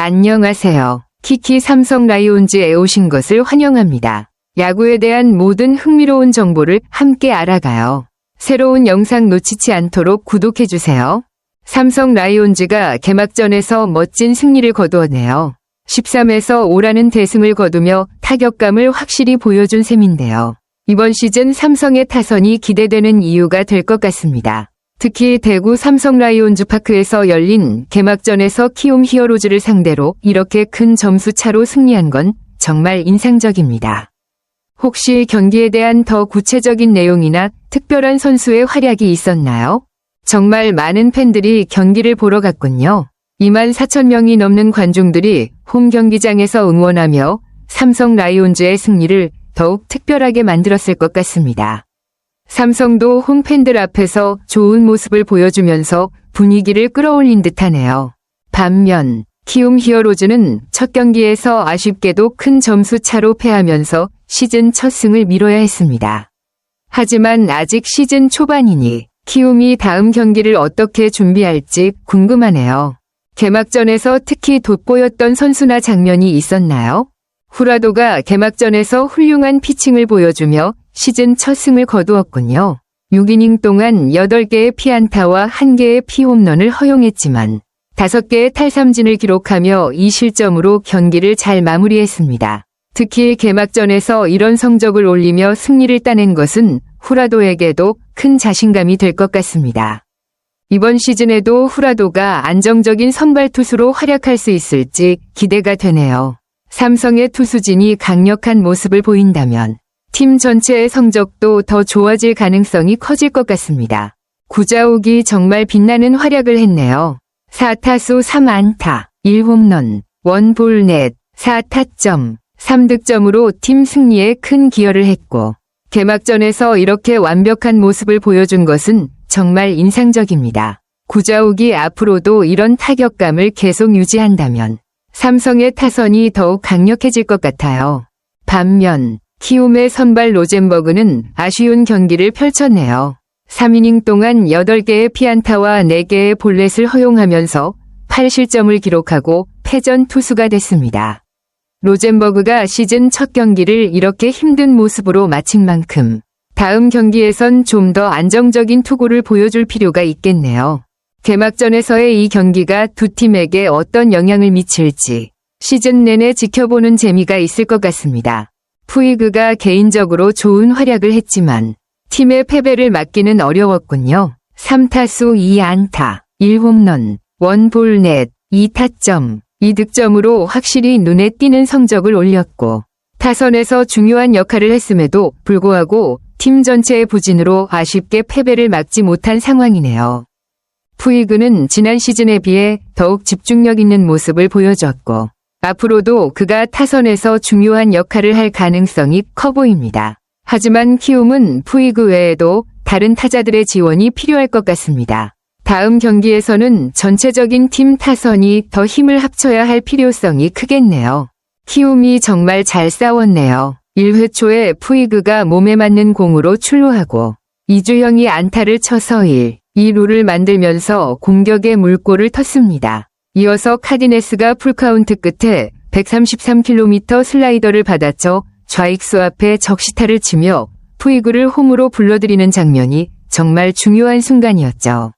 안녕하세요. 키키 삼성 라이온즈에 오신 것을 환영합니다. 야구에 대한 모든 흥미로운 정보를 함께 알아가요. 새로운 영상 놓치지 않도록 구독해주세요. 삼성 라이온즈가 개막전에서 멋진 승리를 거두었네요. 13에서 5라는 대승을 거두며 타격감을 확실히 보여준 셈인데요. 이번 시즌 삼성의 타선이 기대되는 이유가 될 것 같습니다. 특히 대구 삼성 라이온즈 파크에서 열린 개막전에서 키움 히어로즈를 상대로 이렇게 큰 점수 차로 승리한 건 정말 인상적입니다. 혹시 경기에 대한 더 구체적인 내용이나 특별한 선수의 활약이 있었나요? 정말 많은 팬들이 경기를 보러 갔군요. 24,000명이 넘는 관중들이 홈 경기장에서 응원하며 삼성 라이온즈의 승리를 더욱 특별하게 만들었을 것 같습니다. 삼성도 홈팬들 앞에서 좋은 모습을 보여주면서 분위기를 끌어올린 듯하네요. 반면 키움 히어로즈는 첫 경기에서 아쉽게도 큰 점수 차로 패하면서 시즌 첫 승을 미뤄야 했습니다. 하지만 아직 시즌 초반이니 키움이 다음 경기를 어떻게 준비할지 궁금하네요. 개막전에서 특히 돋보였던 선수나 장면이 있었나요? 후라도가 개막전에서 훌륭한 피칭을 보여주며 시즌 첫 승을 거두었군요. 6이닝 동안 8개의 피안타와 1개의 피홈런을 허용했지만 5개의 탈삼진을 기록하며 이 실점으로 경기를 잘 마무리했습니다. 특히 개막전에서 이런 성적을 올리며 승리를 따낸 것은 후라도에게도 큰 자신감이 될 것 같습니다. 이번 시즌에도 후라도가 안정적인 선발 투수로 활약할 수 있을지 기대가 되네요. 삼성의 투수진이 강력한 모습을 보인다면 팀 전체의 성적도 더 좋아질 가능성이 커질 것 같습니다. 구자욱이 정말 빛나는 활약을 했네요. 4타수 3안타, 1홈런, 1볼넷, 4타점, 3득점으로 팀 승리에 큰 기여를 했고 개막전에서 이렇게 완벽한 모습을 보여준 것은 정말 인상적입니다. 구자욱이 앞으로도 이런 타격감을 계속 유지한다면 삼성의 타선이 더욱 강력해질 것 같아요. 반면 키움의 선발 로젠버그는 아쉬운 경기를 펼쳤네요. 3이닝 동안 8개의 피안타와 4개의 볼넷을 허용하면서 8실점을 기록하고 패전 투수가 됐습니다. 로젠버그가 시즌 첫 경기를 이렇게 힘든 모습으로 마친 만큼 다음 경기에선 좀 더 안정적인 투구를 보여줄 필요가 있겠네요. 개막전에서의 이 경기가 두 팀에게 어떤 영향을 미칠지 시즌 내내 지켜보는 재미가 있을 것 같습니다. 푸이그가 개인적으로 좋은 활약을 했지만 팀의 패배를 막기는 어려웠군요. 3타수 2안타, 1홈런, 1볼넷, 2타점, 2득점으로 확실히 눈에 띄는 성적을 올렸고 타선에서 중요한 역할을 했음에도 불구하고 팀 전체의 부진으로 아쉽게 패배를 막지 못한 상황이네요. 푸이그는 지난 시즌에 비해 더욱 집중력 있는 모습을 보여줬고 앞으로도 그가 타선에서 중요한 역할을 할 가능성이 커 보입니다. 하지만 키움은 푸이그 외에도 다른 타자들의 지원이 필요할 것 같습니다. 다음 경기에서는 전체적인 팀 타선이 더 힘을 합쳐야 할 필요성이 크겠네요. 키움이 정말 잘 싸웠네요. 1회 초에 푸이그가 몸에 맞는 공으로 출루하고 이주형이 안타를 쳐서 2루를 만들면서 공격의 물꼬를 텄습니다. 이어서 카디네스가 풀카운트 끝에 133km 슬라이더를 받아쳐 좌익수 앞에 적시타를 치며 푸이그를 홈으로 불러들이는 장면이 정말 중요한 순간이었죠.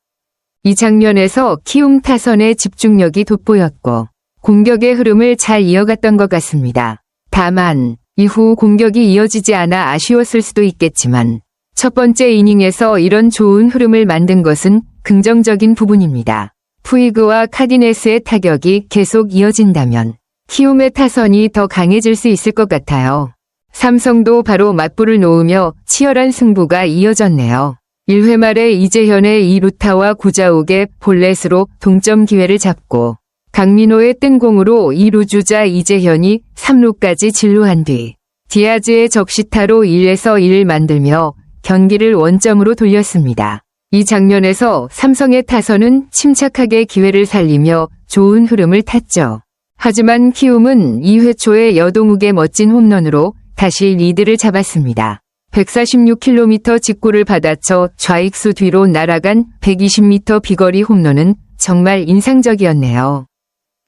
이 장면에서 키움 타선의 집중력이 돋보였고 공격의 흐름을 잘 이어갔던 것 같습니다. 다만 이후 공격이 이어지지 않아 아쉬웠을 수도 있겠지만 첫 번째 이닝에서 이런 좋은 흐름을 만든 것은 긍정적인 부분입니다. 푸이그와 카디네스의 타격이 계속 이어진다면 키움의 타선이 더 강해질 수 있을 것 같아요. 삼성도 바로 맞불을 놓으며 치열한 승부가 이어졌네요. 1회 말에 이재현의 2루타와 구자욱의 볼넷으로 동점 기회를 잡고 강민호의 뜬 공으로 2루 주자 이재현이 3루까지 진루한 뒤 디아즈의 적시타로 1에서 1을 만들며 경기를 원점으로 돌렸습니다. 이 장면에서 삼성의 타선은 침착하게 기회를 살리며 좋은 흐름을 탔죠. 하지만 키움은 2회 초에 여동욱의 멋진 홈런으로 다시 리드를 잡았습니다. 146km 직구를 받아쳐 좌익수 뒤로 날아간 120m 비거리 홈런은 정말 인상적이었네요.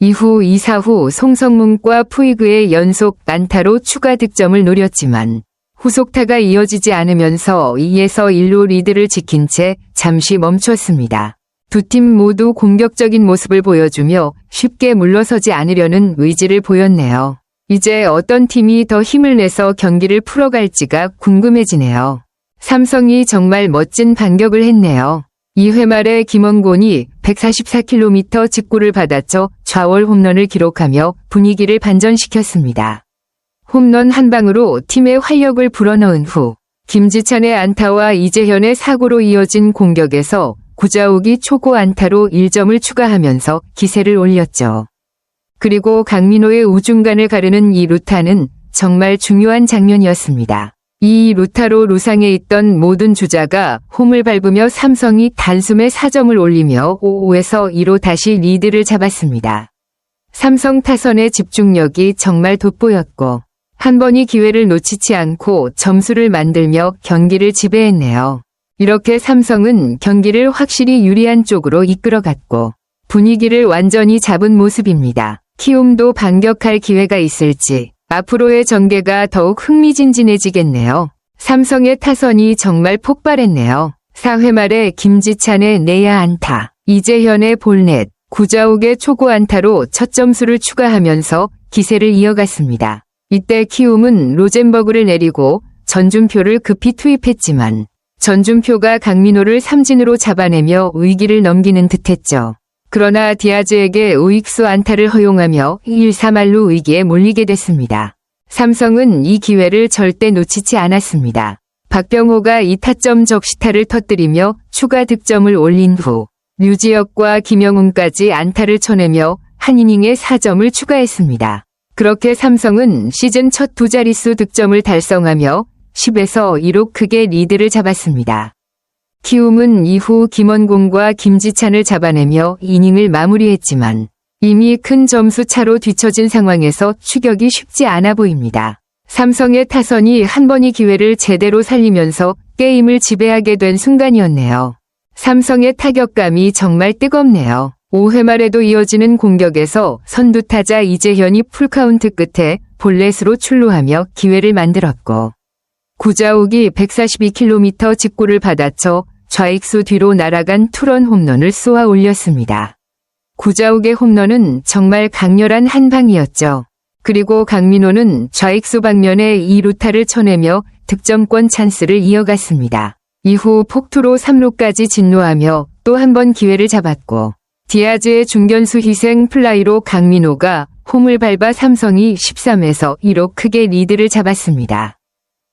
이후 2사 후 송성문과 푸이그의 연속 안타로 추가 득점을 노렸지만 후속타가 이어지지 않으면서 2에서 1루 리드를 지킨 채 잠시 멈췄습니다. 두 팀 모두 공격적인 모습을 보여주며 쉽게 물러서지 않으려는 의지를 보였네요. 이제 어떤 팀이 더 힘을 내서 경기를 풀어갈지가 궁금해지네요. 삼성이 정말 멋진 반격을 했네요. 2회 말에 김원곤이 144km 직구를 받아쳐 좌월 홈런을 기록하며 분위기를 반전시켰습니다. 홈런 한 방으로 팀의 활력을 불어넣은 후 김지찬의 안타와 이재현의 사고로 이어진 공격에서 구자욱이 초고 안타로 1점을 추가하면서 기세를 올렸죠. 그리고 강민호의 우중간을 가르는 이 루타는 정말 중요한 장면이었습니다. 이 루타로 루상에 있던 모든 주자가 홈을 밟으며 삼성이 단숨에 4점을 올리며 5에서 2로 다시 리드를 잡았습니다. 삼성 타선의 집중력이 정말 돋보였고 한 번이 기회를 놓치지 않고 점수를 만들며 경기를 지배했네요. 이렇게 삼성은 경기를 확실히 유리한 쪽으로 이끌어갔고 분위기를 완전히 잡은 모습입니다. 키움도 반격할 기회가 있을지 앞으로의 전개가 더욱 흥미진진해지겠네요. 삼성의 타선이 정말 폭발했네요. 4회 말에 김지찬의 내야 안타, 이재현의 볼넷, 구자욱의 초고 안타로 첫 점수를 추가하면서 기세를 이어갔습니다. 이때 키움은 로젠버그를 내리고 전준표를 급히 투입했지만 전준표가 강민호를 삼진으로 잡아내며 위기를 넘기는 듯했죠. 그러나 디아즈에게 우익수 안타를 허용하며 1-3할로 위기에 몰리게 됐습니다. 삼성은 이 기회를 절대 놓치지 않았습니다. 박병호가 2타점 적시타를 터뜨리며 추가 득점을 올린 후 류지혁과 김영훈까지 안타를 쳐내며 한 이닝에 4점을 추가했습니다. 그렇게 삼성은 시즌 첫 두 자릿수 득점을 달성하며 10에서 2로 크게 리드를 잡았습니다. 키움은 이후 김원곤과 김지찬을 잡아내며 이닝을 마무리했지만 이미 큰 점수 차로 뒤처진 상황에서 추격이 쉽지 않아 보입니다. 삼성의 타선이 한 번의 기회를 제대로 살리면서 게임을 지배하게 된 순간이었네요. 삼성의 타격감이 정말 뜨겁네요. 5회 말에도 이어지는 공격에서 선두타자 이재현이 풀카운트 끝에 볼넷으로 출루하며 기회를 만들었고 구자욱이 142km 직구를 받아쳐 좌익수 뒤로 날아간 투런 홈런을 쏘아 올렸습니다. 구자욱의 홈런은 정말 강렬한 한 방이었죠. 그리고 강민호는 좌익수 방면에 2루타를 쳐내며 득점권 찬스를 이어갔습니다. 이후 폭투로 3루까지 진루하며 또 한 번 기회를 잡았고 디아즈의 중견수 희생 플라이로 강민호가 홈을 밟아 삼성이 13에서 2로 크게 리드를 잡았습니다.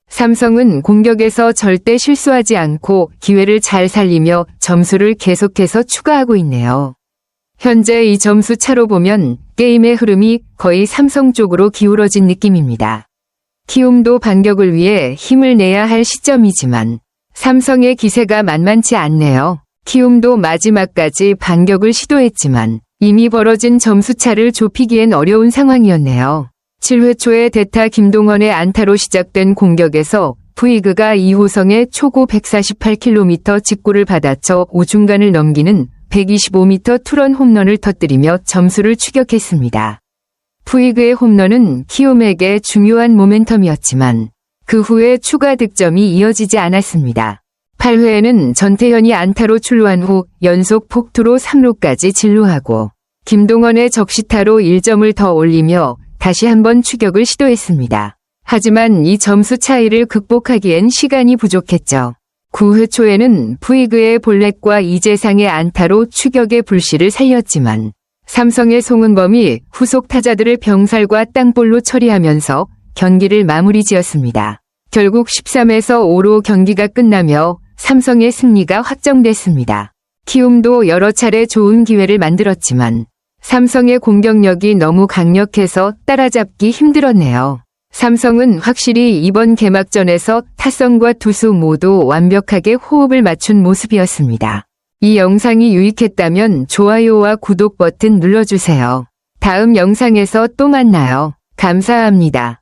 삼성은 공격에서 절대 실수하지 않고 기회를 잘 살리며 점수를 계속해서 추가하고 있네요. 현재 이 점수 차로 보면 게임의 흐름이 거의 삼성 쪽으로 기울어진 느낌입니다. 키움도 반격을 위해 힘을 내야 할 시점이지만 삼성의 기세가 만만치 않네요. 키움도 마지막까지 반격을 시도했지만 이미 벌어진 점수차를 좁히기엔 어려운 상황이었네요. 7회 초에 대타 김동원의 안타로 시작된 공격에서 푸이그가 이호성의 초고 148km 직구를 받아쳐 우중간을 넘기는 125m 투런 홈런을 터뜨리며 점수를 추격했습니다. 푸이그의 홈런은 키움에게 중요한 모멘텀이었지만 그 후에 추가 득점이 이어지지 않았습니다. 8회에는 전태현이 안타로 출루한 후 연속 폭투로 3루까지 진루하고 김동원의 적시타로 1점을 더 올리며 다시 한번 추격을 시도했습니다. 하지만 이 점수 차이를 극복하기엔 시간이 부족했죠. 9회 초에는 푸이그의 볼넷과 이재상의 안타로 추격의 불씨를 살렸지만 삼성의 송은범이 후속 타자들을 병살과 땅볼로 처리하면서 경기를 마무리 지었습니다. 결국 13에서 5로 경기가 끝나며 삼성의 승리가 확정됐습니다. 키움도 여러 차례 좋은 기회를 만들었지만 삼성의 공격력이 너무 강력해서 따라잡기 힘들었네요. 삼성은 확실히 이번 개막전에서 타선과 투수 모두 완벽하게 호흡을 맞춘 모습이었습니다. 이 영상이 유익했다면 좋아요와 구독 버튼 눌러주세요. 다음 영상에서 또 만나요. 감사합니다.